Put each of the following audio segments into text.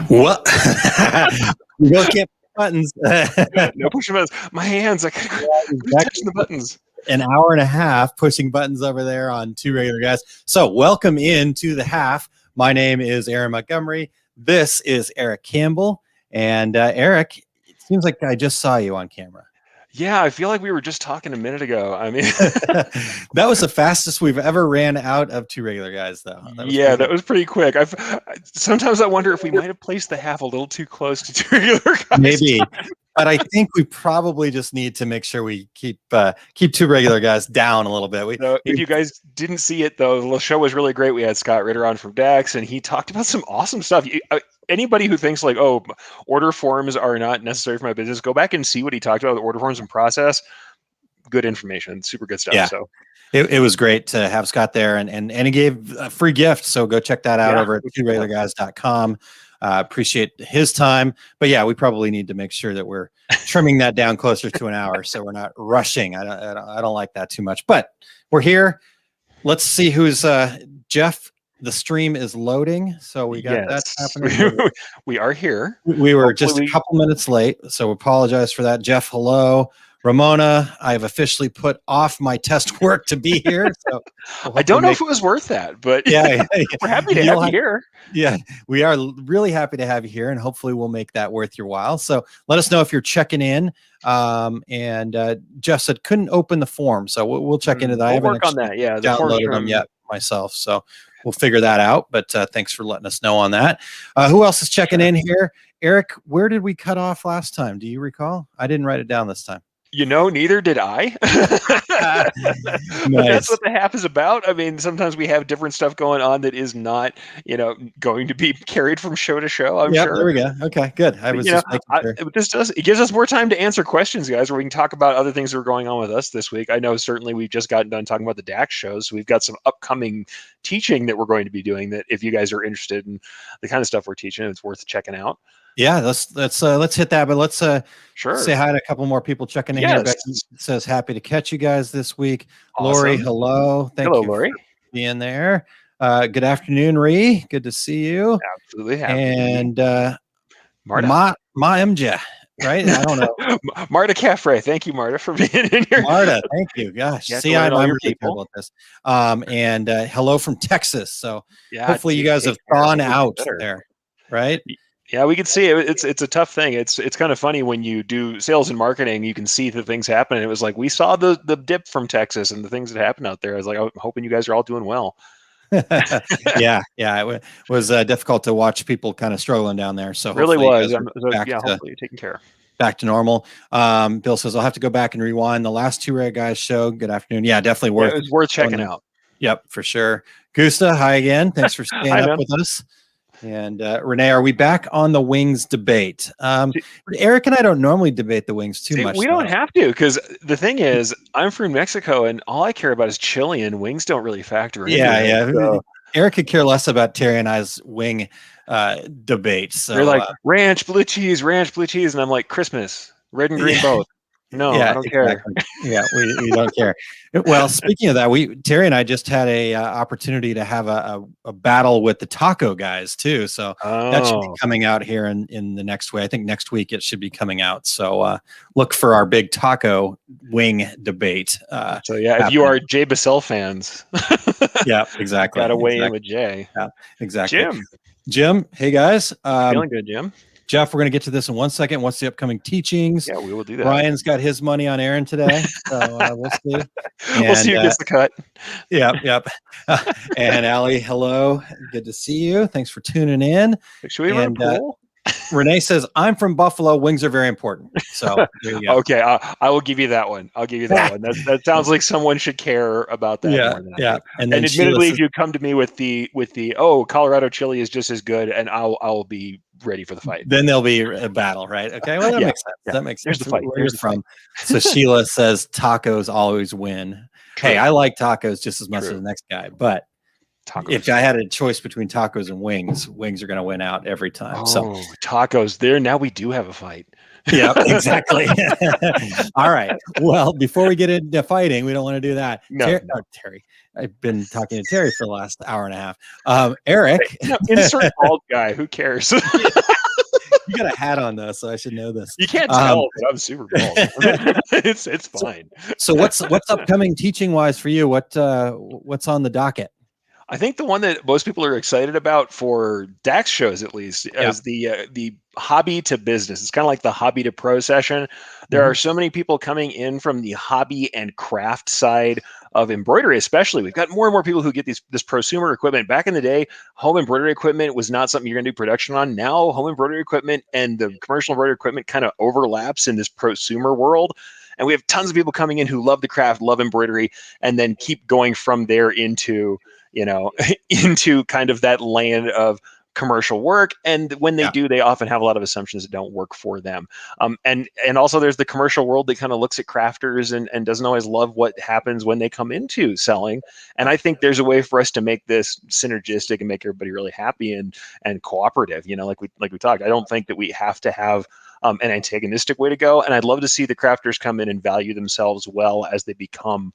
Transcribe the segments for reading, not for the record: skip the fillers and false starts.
What? We both can't push buttons. No pushing buttons. My hands, I can't touching the buttons. An hour and a half pushing buttons over there on Two Regular Guys. So welcome into the half. My name is Aaron Montgomery. This is Erich Campbell. And Eric, it seems like I just saw you on camera. Yeah, I feel like we were just talking a minute ago. I mean, that was the fastest we've ever ran out of Two Regular Guys, though. That was pretty quick. Sometimes I wonder if we might have placed the half a little too close to Two Regular Guys. Maybe. But I think we probably just need to make sure we keep Two Regular Guys down a little bit. If you guys didn't see it, though, the show was really great. We had Scott Ritter on from Dax, and he talked about some awesome stuff. Anybody who thinks like, oh, order forms are not necessary for my business, go back and see what he talked about with order forms and process. Good information, super good stuff. Yeah. So it was great to have Scott there, and he gave a free gift. So go check that out over at tworegularguys.com. Appreciate his time, but yeah, we probably need to make sure that we're trimming that down closer to an hour, so we're not rushing. I don't like that too much, but we're here. Let's see who's Jeff. The stream is loading, so we got that happening. We are here. We were just a couple minutes late, so apologize for that. Jeff, hello. Ramona, I have officially put off my test work to be here. So I don't know if it was worth that, but yeah, we're happy to have you here. Yeah, we are really happy to have you here, and hopefully we'll make that worth your while. So let us know if you're checking in. And Jeff said couldn't open the form, so we'll check into that. I haven't work on that. Yeah, downloaded them yet myself, so we'll figure that out. But thanks for letting us know on that. Who else is checking in here? Eric, where did we cut off last time? Do you recall? I didn't write it down this time. Neither did I. Nice. That's what the half is about. I mean, sometimes we have different stuff going on that is not, going to be carried from show to show. I'm sure. There we go. Okay, good. It gives us more time to answer questions, guys, where we can talk about other things that are going on with us this week. I know certainly we've just gotten done talking about the DAX shows, so we've got some upcoming teaching that we're going to be doing that if you guys are interested in the kind of stuff we're teaching, it's worth checking out. Yeah, let's hit that, but let's sure say hi to a couple more people checking in here. Becky says happy to catch you guys this week. Awesome. Lori, hello. Hello, Lori. For being there. Good afternoon, Ree. Good to see you. Absolutely happy. And Marta. Ma MJ, right? I don't know. Marta Caffrey. Thank you, Marta, for being in here. Marta, thank you. Gosh, see, I'm really good about this. And hello from Texas. So hopefully you guys have thawed out there, right? Yeah, we can see it. It's a tough thing. It's kind of funny when you do sales and marketing, you can see the things happen. It was like, we saw the dip from Texas and the things that happened out there. I was like, I'm hoping you guys are all doing well. Yeah. It was difficult to watch people kind of struggling down there. So it really was. Hopefully you're taking care. Back to normal. Bill says, I'll have to go back and rewind the last Two Reg Guys show. Good afternoon. Yeah, definitely worth it was worth checking out. Yep, for sure. Gusta, hi again. Thanks for staying up with us. And Renee, are we back on the wings debate? Eric and I don't normally debate the wings too much. We don't have to, because the thing is, I'm from Mexico, and all I care about is chili, and wings don't really factor in. Yeah. So. Eric could care less about Terry and I's wing debate. So they're like ranch, blue cheese, and I'm like, Christmas, red and green both. No, I don't care. Yeah, we don't care. Well, speaking of that, Terry and I just had a opportunity to have a battle with the taco guys too. So that should be coming out here in the next week. I think next week it should be coming out. So look for our big taco wing debate. If you are Jay Bassell fans, yeah, exactly. Got to weigh in with Jay. Yeah, exactly. Jim, hey guys, feeling good, Jim. Jeff, we're going to get to this in 1 second. What's the upcoming teachings? Yeah, we will do that. Ryan's got his money on Aaron today, so we'll see. We'll see who gets the cut. Yep. And Allie, hello. Good to see you. Thanks for tuning in. Should we run a poll? Renee says, I'm from Buffalo. Wings are very important. So there you go. Okay, I will give you that one. I'll give you that one. That sounds like someone should care about that. Yeah, more than yeah. And admittedly, if you come to me with the Colorado chili is just as good, and I'll be ready for the fight. Then there'll be a battle, right? Okay, well that makes sense. Yeah. That makes sense. Here's the fight. Where you're from. So Sheila says tacos always win. True. Hey, I like tacos just as much as the next guy, but if I had a choice between tacos and wings are going to win out every time. So tacos there. Now we do have a fight. Yeah, exactly. All right. Well, before we get into fighting, we don't want to do that. No. Terry. I've been talking to Terry for the last hour and a half. Eric. Insert bald guy. Who cares? You got a hat on though, so I should know this. You can't tell, but I'm super bald. It's fine. So what's upcoming teaching wise for you? What's on the docket? I think the one that most people are excited about for DAX shows, at least, Yeah. is the hobby to business. It's kind of like the hobby to pro session. There Mhm. are so many people coming in from the hobby and craft side of embroidery, especially. We've got more and more people who get this prosumer equipment. Back in the day, home embroidery equipment was not something you're going to do production on. Now, home embroidery equipment and the commercial embroidery equipment kind of overlaps in this prosumer world. And we have tons of people coming in who love the craft, love embroidery, and then keep going from there into into kind of that land of commercial work. And when they Yeah. do, they often have a lot of assumptions that don't work for them. And also there's the commercial world that kind of looks at crafters and doesn't always love what happens when they come into selling. And I think there's a way for us to make this synergistic and make everybody really happy and cooperative. Like we talked. I don't think that we have to have an antagonistic way to go. And I'd love to see the crafters come in and value themselves well as they become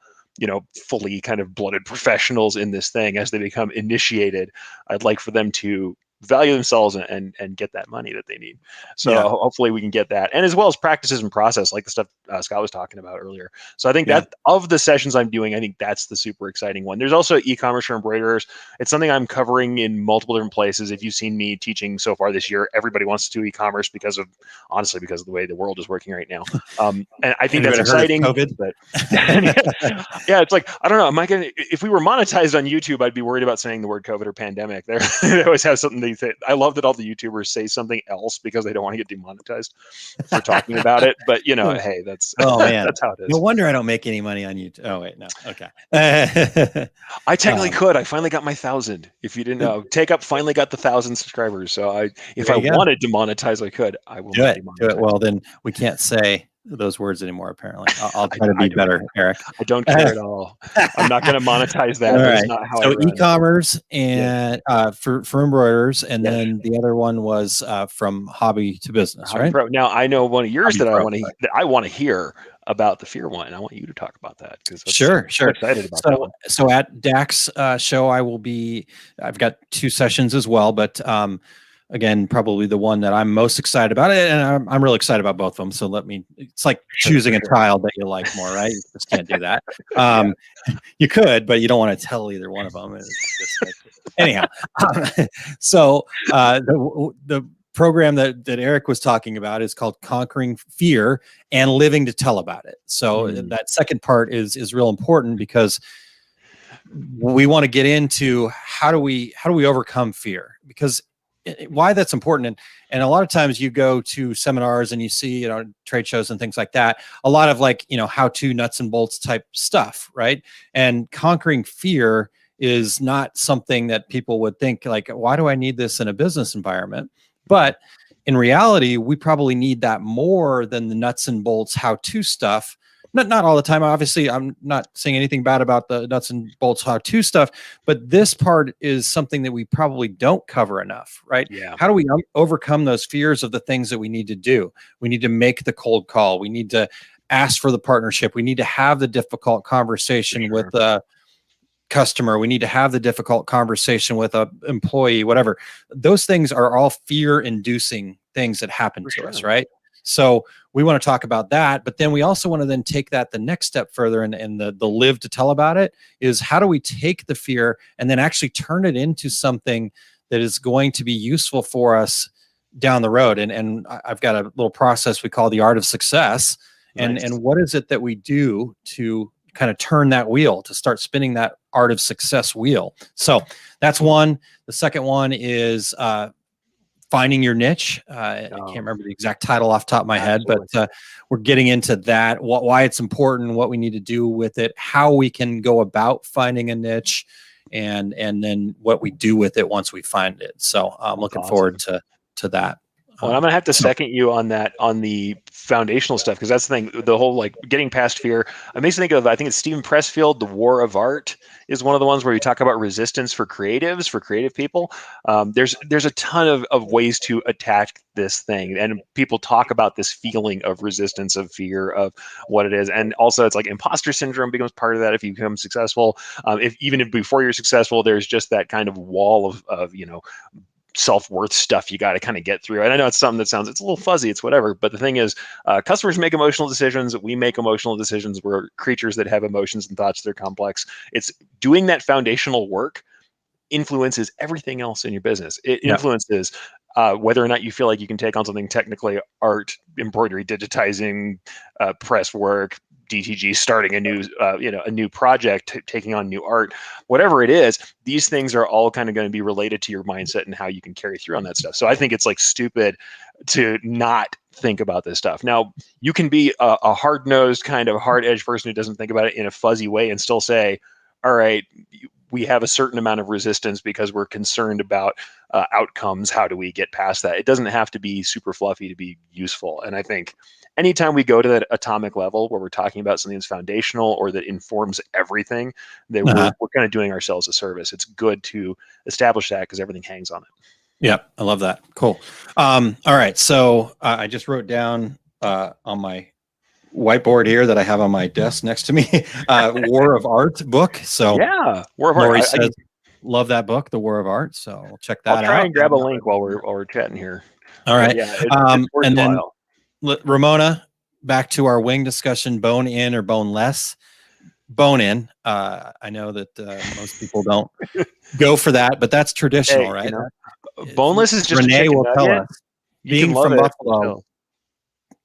fully kind of blooded professionals in this thing. As they become initiated, I'd like for them to value themselves and get that money that they need. So Yeah. hopefully we can get that, and as well as practices and process, like the stuff Scott was talking about earlier. So I think Yeah. that of the sessions I'm doing, I think that's the super exciting one. There's also e-commerce for embroiderers. It's something I'm covering in multiple different places. If you've seen me teaching so far this year, everybody wants to do e-commerce because of the way the world is working right now. And I think that's exciting. COVID? But yeah, it's like, I don't know. If we were monetized on YouTube, I'd be worried about saying the word COVID or pandemic. They always have something they say. I love that all the YouTubers say something else because they don't want to get demonetized for talking about it. But hey, that's man, that's how it is. No wonder I don't make any money on YouTube. Oh wait, no, okay. I technically could. I finally got my 1,000. If you didn't know, Take Up finally got the 1,000 subscribers. So if I wanted to monetize, I could. I will do it. Well, then we can't say those words anymore. Apparently, I'll try to be better, Eric. I don't care at all. I'm not going to monetize that. That's not how I run. E-commerce and for embroiderers, and then the other one was from hobby to business, right? Now I know one of yours that I want to hear about, the fear one. I want you to talk about that because sure. I'm excited about that one. So at DAX show, I've got 2 sessions as well, but again, probably the one that I'm most excited about, and I'm really excited about both of them. So it's like choosing a child that you like more, right? You just can't do that. You could, but you don't want to tell either one of them. Anyhow, so the program that Eric was talking about is called Conquering Fear and Living to Tell About It. So that second part is real important because we want to get into how do we overcome fear, because why that's important. And a lot of times you go to seminars and you see, trade shows and things like that, a lot of how to nuts and bolts type stuff. Right. And conquering fear is not something that people would think like, why do I need this in a business environment? But in reality, we probably need that more than the nuts and bolts how-to stuff. Not all the time. Obviously, I'm not saying anything bad about the nuts and bolts how-to stuff, but this part is something that we probably don't cover enough, right? Yeah. How do we overcome those fears of the things that we need to do? We need to make the cold call. We need to ask for the partnership. We need to have the difficult conversation with the customer. We need to have the difficult conversation with an employee, whatever. Those things are all fear-inducing things that happen to us, right? So we want to talk about that, but then we also want to then take that the next step further, and the live to tell about it is how do we take the fear and then actually turn it into something that is going to be useful for us down the road. And I've got a little process we call the art of success. And what is it that we do to kind of turn that wheel, to start spinning that art of success wheel? So that's one. The second one is finding your niche. I can't remember the exact title off the top of my head, but we're getting into that, why it's important, what we need to do with it, how we can go about finding a niche, and then what we do with it once we find it. So I'm looking forward to that. Well, I'm going to have to second you on that, on the foundational stuff, because that's the thing, the whole getting past fear. It makes me think of, I think it's Stephen Pressfield, The War of Art is one of the ones where you talk about resistance for creatives, for creative people. There's a ton of ways to attack this thing. And people talk about this feeling of resistance, of fear, of what it is. And also it's like imposter syndrome becomes part of that if you become successful. If before you're successful, there's just that kind of wall of self-worth stuff you got to kind of get through. And I know it's something it's a little fuzzy, it's whatever, but the thing is, customers make emotional decisions, we make emotional decisions. We're creatures that have emotions and thoughts that are complex. It's doing that foundational work influences everything else in your business. It influences whether or not you feel like you can take on something technically, art, embroidery, digitizing, press work, DTG, starting a new project, taking on new art, whatever it is. These things are all kind of going to be related to your mindset and how you can carry through on that stuff. So I think it's like stupid to not think about this stuff. Now, you can be a hard-nosed, kind of hard-edged person who doesn't think about it in a fuzzy way and still say, all right, we have a certain amount of resistance because we're concerned about outcomes. How do we get past that? It doesn't have to be super fluffy to be useful. And I think anytime we go to that atomic level where we're talking about something that's foundational or that informs everything, that we're kind of doing ourselves a service. It's good to establish that because everything hangs on it. Yeah, I love that. Cool. All right. So I just wrote down on my whiteboard here that I have on my desk next to me, War of Art book. So yeah, War of Art. Lori says, love that book, The War of Art. So we'll check that out. I'll try and grab a link while we're chatting here. All right. Yeah, it's and then Ramona, back to our wing discussion, bone in or boneless. Bone in. I know that most people don't go for that, but that's traditional, right? Boneless is just Renee will tell us.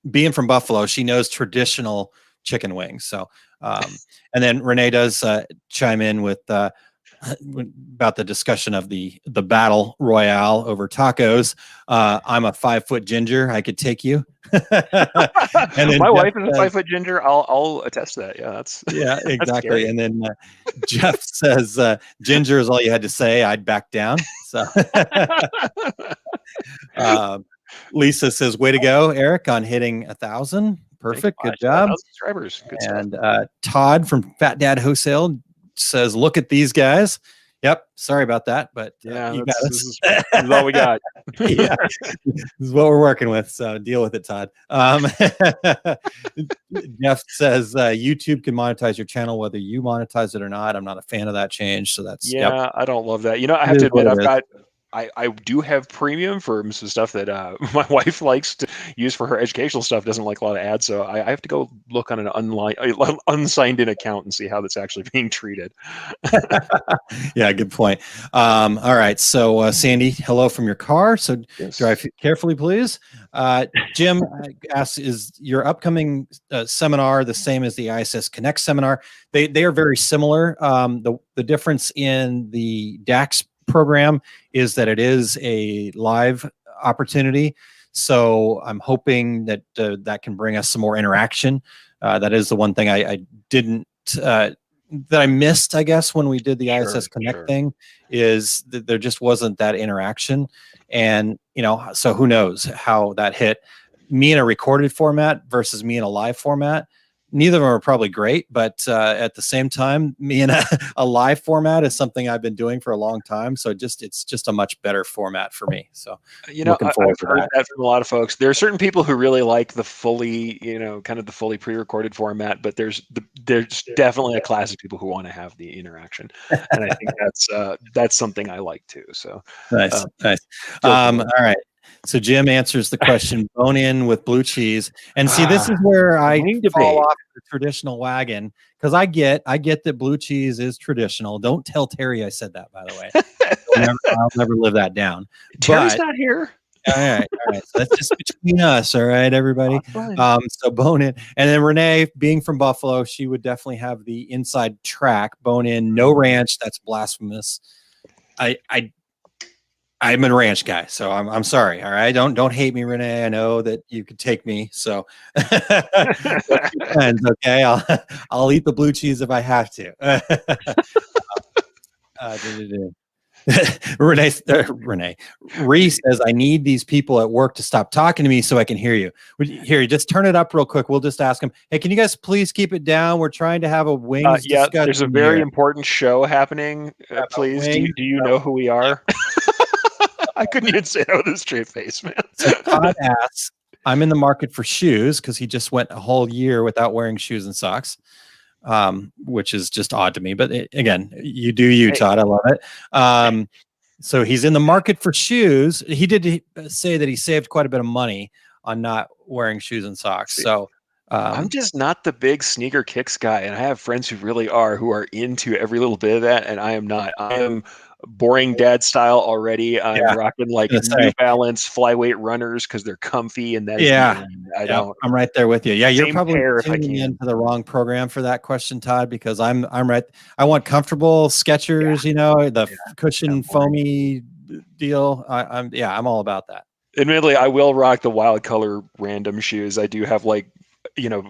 Being from Buffalo, she knows traditional chicken wings. So, and then Renee does chime in with about the discussion of the battle royale over tacos. I'm a 5-foot ginger. I could take you. And then my wife is a 5-foot ginger. I'll attest to that. Yeah, exactly. And then Jeff says ginger is all you had to say. I'd back down. So Lisa says, way to go, Eric, on hitting 1,000. Perfect. Good job. Subscribers. Good and Todd from Fat Dad Wholesale says, look at these guys. Yep. Sorry about that, but yeah, you got us. This is all we got. Yeah, this is what we're working with. So deal with it, Todd. Jeff says YouTube can monetize your channel whether you monetize it or not. I'm not a fan of that change. So that's I don't love that. I have to admit, I do have premium for some stuff that my wife likes to use for her educational stuff. Doesn't like a lot of ads, so I have to go look on an unsigned in account and see how that's actually being treated. Yeah, good point. All right, so Sandy, hello from your car. So drive carefully, please. Jim asks, is your upcoming seminar the same as the ISS Connect seminar? They are very similar. The difference in the DAX program is that it is a live opportunity. So I'm hoping that that can bring us some more interaction. That is the one thing I didn't, that I missed, I guess, when we did the ISS Connect thing, is that there just wasn't that interaction. And, so who knows how that hit. Me in a recorded format versus me in a live format. Neither of them are probably great, but at the same time, me in a live format is something I've been doing for a long time. So it's just a much better format for me. So I've heard that from a lot of folks. There are certain people who really like the fully, kind of the fully pre-recorded format, but there's definitely a class of people who want to have the interaction, and I think that's something I like too. So nice. All right. So Jim answers the question, bone in with blue cheese. And see, this is where I fall off the traditional wagon, because I get that blue cheese is traditional. Don't tell Terry I said that, by the way. I'll never live that down. Terry's not here. All right. So that's just between us. All right, everybody. So bone in. And then Renee, being from Buffalo, she would definitely have the inside track, bone in, no ranch. That's blasphemous. I'm a ranch guy, so I'm sorry. All right, don't hate me, Renee. I know that you could take me, so depends, okay. I'll eat the blue cheese if I have to. Renee Reese says, I need these people at work to stop talking to me so I can hear you. Here, just turn it up real quick. We'll just ask them, hey, can you guys please keep it down? We're trying to have a wings discussion. There's a very important show happening. Please, do you know who we are? I couldn't even say that with a straight face, man. So Todd asks, I'm in the market for shoes, because he just went a whole year without wearing shoes and socks, which is just odd to me. But again, you do you, Todd. I love it. So he's in the market for shoes. He did say that he saved quite a bit of money on not wearing shoes and socks. See, So I'm just not the big sneaker kicks guy, and I have friends who really are, who are into every little bit of that, and I am not. I am boring dad style already. I'm yeah, rocking like I was gonna New say, Balance flyweight runners because they're comfy, and that is the yeah, end. I yeah, don't. I'm right there with you. Yeah, you're Same probably pair if I tuning can. into the wrong program for that question, Todd, because I'm right. I want comfortable Yeah, Skechers, you know, the yeah, yeah, cushion boring. foamy deal. I'm all about that. Admittedly, I will rock the wild color random shoes. I do have like,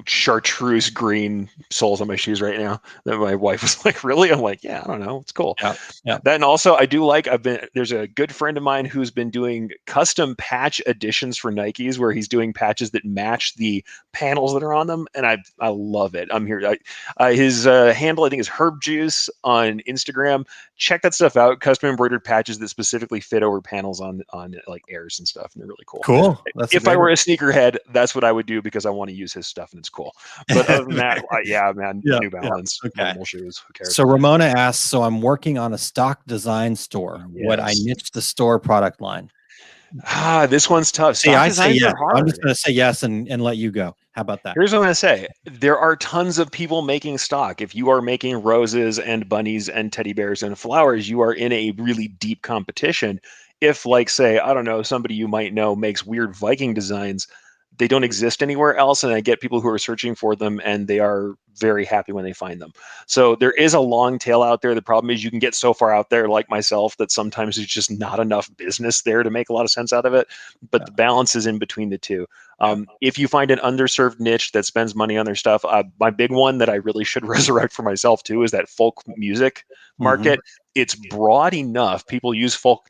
chartreuse green soles on my shoes right now that my wife was like, really? I'm like, yeah, I don't know. It's cool. Yeah, yeah. Then also I do like there's a good friend of mine who's been doing custom patch editions for Nikes where he's doing patches that match the panels that are on them, and I love it. I'm here. His handle I think is Herb Juice on Instagram. Check that stuff out. Custom embroidered patches that specifically fit over panels on like Airs and stuff, and they're really cool. Cool. That's a If I great were one. a sneakerhead, that's what I would do because I want to use his stuff and it's cool. But other than that, yeah, man, Yeah, New yeah. Balance, Okay. normal shoes. Who cares? So Ramona asks, so I'm working on a stock design store. Would I Yes. niche the store product line? This one's tough. See, Stock I say designs yes. are I'm just hard. going to say yes and let you go. How about that? Here's what I'm going to say. There are tons of people making stock. If you are making roses and bunnies and teddy bears and flowers, you are in a really deep competition. If, like, say, I don't know, somebody you might know makes weird Viking designs, they don't exist anywhere else. And I get people who are searching for them and they are very happy when they find them. So there is a long tail out there. The problem is you can get so far out there, like myself, that sometimes there's just not enough business there to make a lot of sense out of it. But the balance is in between the two. If you find an underserved niche that spends money on their stuff, my big one that I really should resurrect for myself too is that folk music market. It's broad enough. People use folk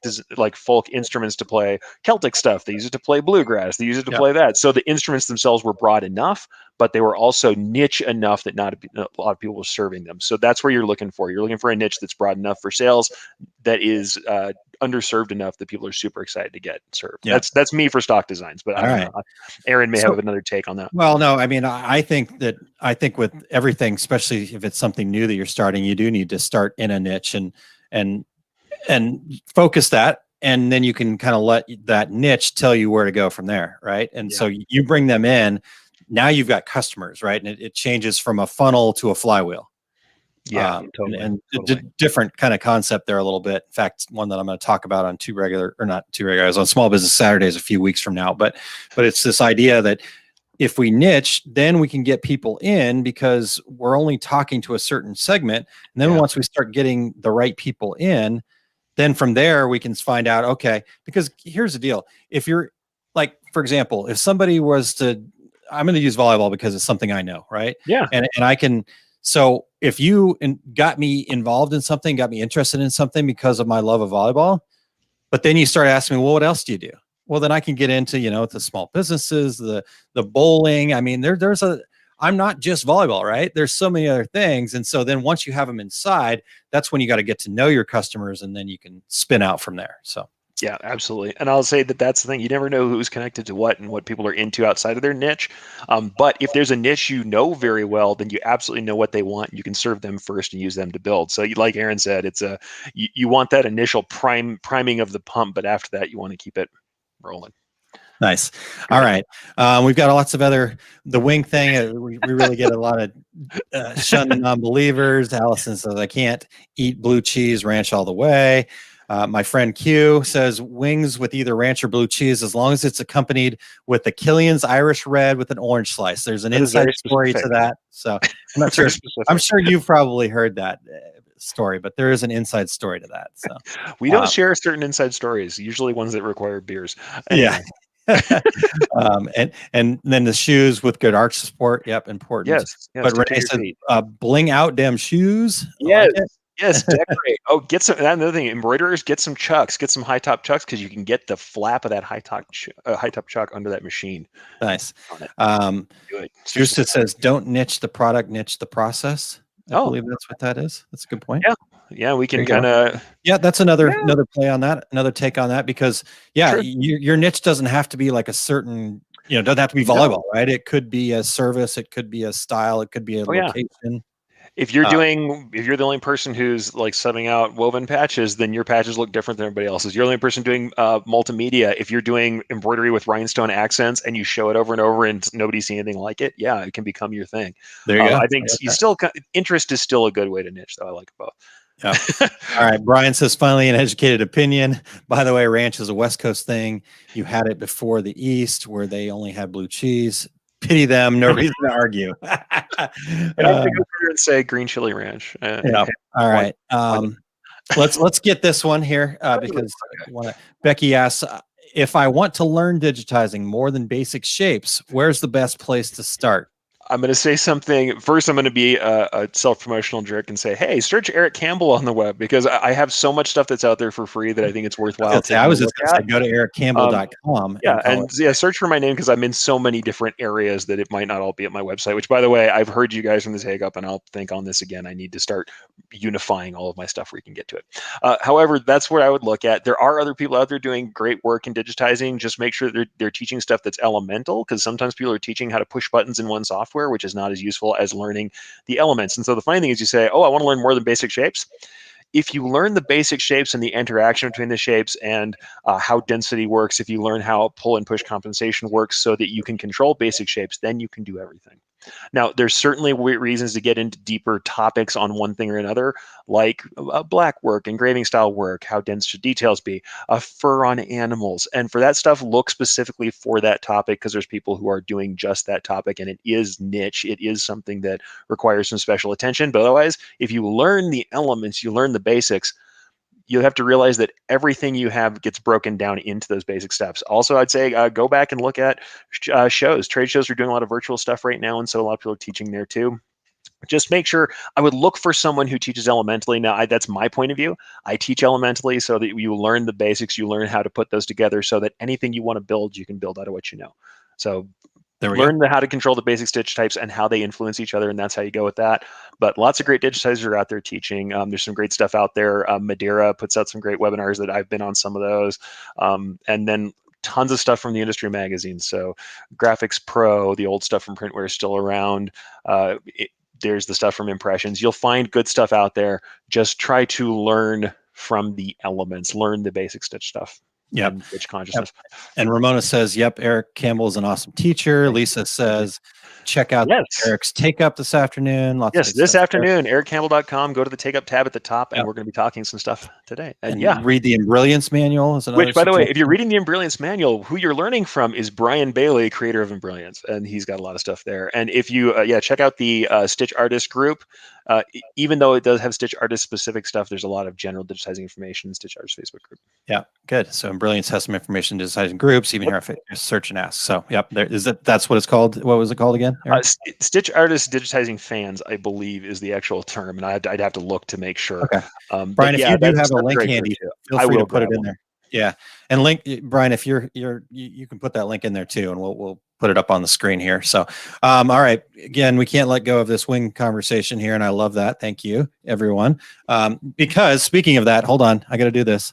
instruments to play Celtic stuff. They use it to play bluegrass. They use it to Yep. play that. So the instruments themselves were broad enough, but they were also niche enough that not a lot of people were serving them. So that's where you're looking for. You're looking for a niche that's broad enough for sales, that is underserved enough that people are super excited to get served. Yep. That's me for stock designs, but I don't know. Aaron may have another take on that. Well, no, I mean, I think with everything, especially if it's something new that you're starting, you do need to start in a niche and focus that, and then you can kind of let that niche tell you where to go from there, right? And so you bring them in. Now you've got customers, right? And it changes from a funnel to a flywheel. Yeah, totally. And different kind of concept there a little bit. In fact, one that I'm going to talk about on on Small Business Saturdays a few weeks from now. But it's this idea that if we niche, then we can get people in because we're only talking to a certain segment. And then once we start getting the right people in, then from there we can find out, okay, because here's the deal. If you're like, for example, if somebody was to, I'm going to use volleyball because it's something I know, right? Yeah. And I can, so if you got me involved in something, got me interested in something because of my love of volleyball, but then you start asking me, well, what else do you do? Well, then I can get into, the small businesses, the bowling. I mean, I'm not just volleyball, right? There's so many other things. And so then once you have them inside, that's when you got to get to know your customers, and then you can spin out from there. So. Yeah, absolutely. And I'll say that that's the thing. You never know who's connected to what and what people are into outside of their niche. But if there's a niche you know very well, then you absolutely know what they want. You can serve them first and use them to build. So like Aaron said, it's you want that initial priming of the pump, but after that, you want to keep it rolling. Nice. All right. We've got lots of the wing thing. We really get a lot of shunning non-believers. Allison says, I can't eat blue cheese ranch all the way. My friend Q says wings with either ranch or blue cheese, as long as it's accompanied with the Killian's Irish red with an orange slice. There's an inside story to that. So I'm not sure. I'm sure you've probably heard that story, but there is an inside story to that. So we don't share certain inside stories, usually ones that require beers. Anyway. Yeah. And then the shoes with good arch support. Yep, important. Yes. But Renee said, bling out them shoes. Yes. Yes, decorate. Oh, get some. Another thing, embroiderers, get some chucks. Get some high top chucks because you can get the flap of that high top chuck under that machine. Nice. Justa says, "Don't niche the product, niche the process." I believe that's what that is. That's a good point. Yeah, we can kind of. Yeah, that's another play on that. Another take on that because your niche doesn't have to be like a certain. Doesn't have to be volleyball, right? It could be a service. It could be a style. It could be a location. If you're the only person who's like subbing out woven patches, then your patches look different than everybody else's. You're the only person doing multimedia. If you're doing embroidery with rhinestone accents and you show it over and over and nobody's seen anything like it, yeah, it can become your thing. There you go. I think interest is still a good way to niche, though. I like both. Yeah. All right. Brian says, finally, an educated opinion. By the way, ranch is a West Coast thing. You had it before the East, where they only had blue cheese. Pity them. No reason to argue. I have to go through and say green chili ranch. Yeah. All right. Let's get this one here because Becky asks, if I want to learn digitizing more than basic shapes, where's the best place to start? I'm going to say something. First, I'm going to be a self-promotional jerk and say, hey, search Erich Campbell on the web, because I have so much stuff that's out there for free that I think it's worthwhile. I was just going to say, go to erichcampbell.com. Search for my name, because I'm in so many different areas that it might not all be at my website, which, by the way, I've heard you guys from this Take Up, and I'll think on this again. I need to start unifying all of my stuff where you can get to it. However, that's where I would look at. There are other people out there doing great work in digitizing. Just make sure they're teaching stuff that's elemental, because sometimes people are teaching how to push buttons in one software, which is not as useful as learning the elements. And so the funny thing is, you say, oh, I want to learn more than basic shapes. If you learn the basic shapes and the interaction between the shapes and how density works, if you learn how pull and push compensation works so that you can control basic shapes, then you can do everything. Now, there's certainly reasons to get into deeper topics on one thing or another, like black work, engraving style work, how dense should details be, fur on animals. And for that stuff, look specifically for that topic, because there's people who are doing just that topic, and it is niche. It is something that requires some special attention. But otherwise, if you learn the elements, you learn the basics, you have to realize that everything you have gets broken down into those basic steps. Also, I'd say go back and look at shows. Trade shows are doing a lot of virtual stuff right now, and so a lot of people are teaching there too. Just make sure, I would look for someone who teaches elementally. Now, that's my point of view. I teach elementally so that you learn the basics, you learn how to put those together so that anything you want to build, you can build out of what you know. So learn how to control the basic stitch types and how they influence each other, and that's how you go with that. But lots of great digitizers are out there teaching. There's some great stuff out there. Madeira puts out some great webinars that I've been on some of those. And then tons of stuff from the industry magazines. So Graphics Pro, the old stuff from Printware is still around. There's the stuff from Impressions. You'll find good stuff out there. Just try to learn from the elements, learn the basic stitch stuff. Yep. Stitch consciousness. And Ramona says, yep, Erich Campbell is an awesome teacher. Lisa says, check out Erich's Take Up this afternoon. This afternoon, erichcampbell.com. Go to the Take Up tab at the top, and we're going to be talking some stuff today. And read the Embrilliance Manual. Which, by the way, if you're reading the Embrilliance Manual, who you're learning from is Brian Bailey, creator of Embrilliance, and he's got a lot of stuff there. And if you, check out the Stitch Artist group. Even though it does have Stitch Artist specific stuff, there's a lot of general digitizing information in Stitch Artist Facebook group. Yeah, good. So Embrilliance has some information digitizing groups, even here if it search and ask. So that's what it's called. What was it called again? Stitch Artist Digitizing Fans, I believe, is the actual term, and I'd have to look to make sure. Okay. Brian, if you do have a link handy, feel free to put it in there. Yeah, and Brian, if you can put that link in there too, and we'll put it up on the screen here. So, all right, again, we can't let go of this wing conversation here, and I love that. Thank you, everyone. Because speaking of that, hold on, I got to do this.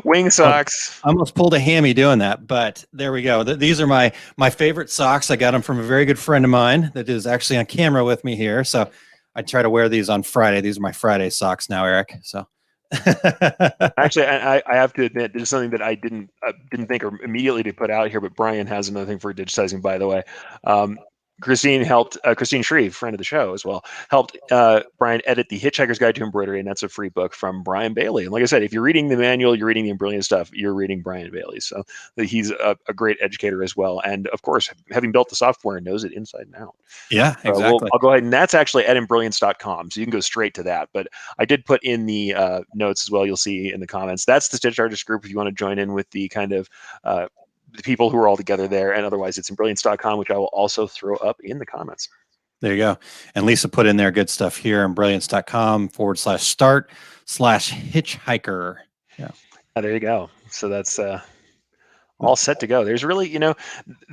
Wing socks. I almost pulled a hammy doing that, but there we go. These are my favorite socks. I got them from a very good friend of mine that is actually on camera with me here. So I try to wear these on Friday. These are my Friday socks now, Eric. So actually, I have to admit, there's something that I didn't think immediately to put out here, but Brian has another thing for digitizing, by the way. Christine Shreve, friend of the show as well, helped Brian edit the Hitchhiker's Guide to Embroidery, and that's a free book from Brian Bailey. And like I said, if you're reading the manual, you're reading the brilliant stuff, you're reading Brian Bailey. So he's a great educator as well. And of course, having built the software, knows it inside and out. Yeah, exactly. I'll go ahead, and that's actually at embrilliance.com. So you can go straight to that. But I did put in the notes as well. You'll see in the comments. That's the Stitch Artist group if you want to join in with the kind of the people who are all together there, and otherwise it's embrilliance.com, which I will also throw up in the comments. There you go. And Lisa put in there good stuff here, embrilliance.com/start/hitchhiker. Yeah. There you go. So that's all set to go. There's really, the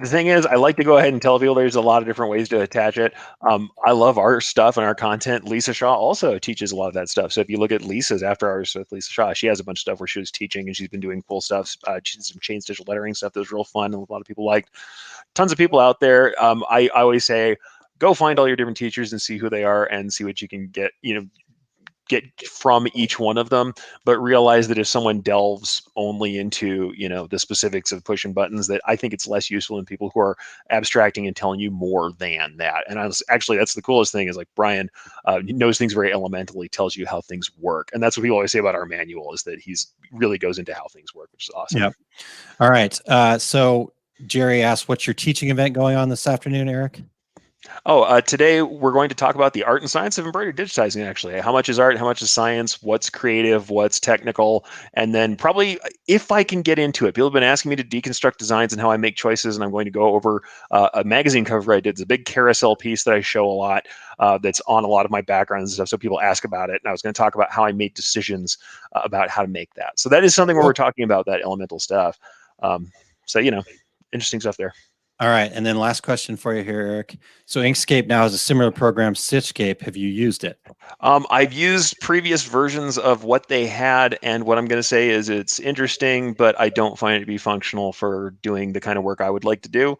thing is, I like to go ahead and tell people there's a lot of different ways to attach it. I love our stuff and our content. Lisa Shaw also teaches a lot of that stuff. So if you look at Lisa's after hours with Lisa Shaw, she has a bunch of stuff where she was teaching and she's been doing cool stuff. She did some chain stitch lettering stuff that was real fun and a lot of people liked. Tons of people out there. I always say, go find all your different teachers and see who they are and see what you can get from each one of them, but realize that if someone delves only into the specifics of pushing buttons, that I think it's less useful than people who are abstracting and telling you more than that. And that's the coolest thing is like Brian knows things very elementally, tells you how things work, and that's what people always say about our manual is that he's really goes into how things work, which is awesome. Yep. All right. So Jerry asked, what's your teaching event going on this afternoon, Eric? Today we're going to talk about the art and science of embroidery digitizing, actually. How much is art? How much is science? What's creative? What's technical? And then probably, if I can get into it, people have been asking me to deconstruct designs and how I make choices, and I'm going to go over a magazine cover I did. It's a big carousel piece that I show a lot that's on a lot of my backgrounds and stuff, so people ask about it. And I was going to talk about how I made decisions about how to make that. So that is something where we're talking about that elemental stuff. Interesting stuff there. All right. And then last question for you here, Eric. So Inkscape now has a similar program, Stitchscape. Have you used it? I've used previous versions of what they had, and what I'm going to say is it's interesting, but I don't find it to be functional for doing the kind of work I would like to do.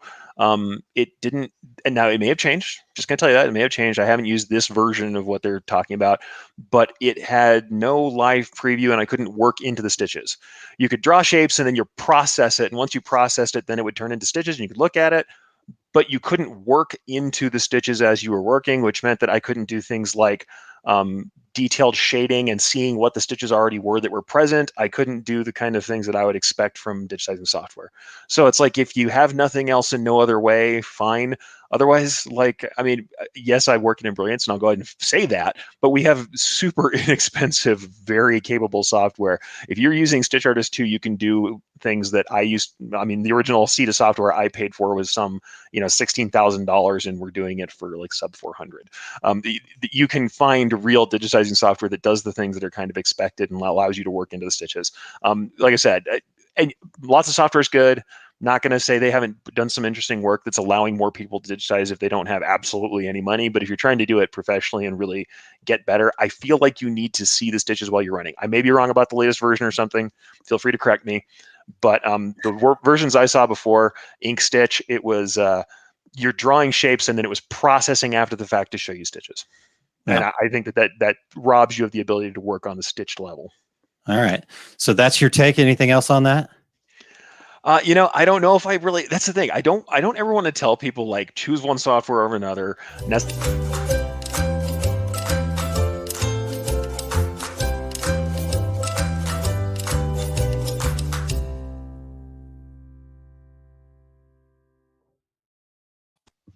It didn't, and now it may have changed. Just going to tell you that it may have changed. I haven't used this version of what they're talking about, but it had no live preview, and I couldn't work into the stitches. You could draw shapes, and then you process it, and once you processed it, then it would turn into stitches, and you could look at it, but you couldn't work into the stitches as you were working, which meant that I couldn't do things like detailed shading and seeing what the stitches already were that were present. I couldn't do the kind of things that I would expect from digitizing software. So it's like, if you have nothing else and no other way, fine. Otherwise, yes, I work in Brilliance, and I'll go ahead and say that, but we have super inexpensive, very capable software. If you're using Stitch Artist 2, you can do things that the original CETA software I paid for was some, $16,000, and we're doing it for like sub 400. You can find real digitizing software that does the things that are kind of expected and allows you to work into the stitches. Like I said, and lots of software is good. Not going to say they haven't done some interesting work that's allowing more people to digitize if they don't have absolutely any money. But if you're trying to do it professionally and really get better, I feel like you need to see the stitches while you're running. I may be wrong about the latest version or something. Feel free to correct me. But the versions I saw before, Inkstitch, it was you're drawing shapes and then it was processing after the fact to show you stitches. Yeah. And I think that robs you of the ability to work on the stitched level. All right. So that's your take. Anything else on that? I don't know if I really, that's the thing. I don't ever want to tell people like choose one software over another. And that's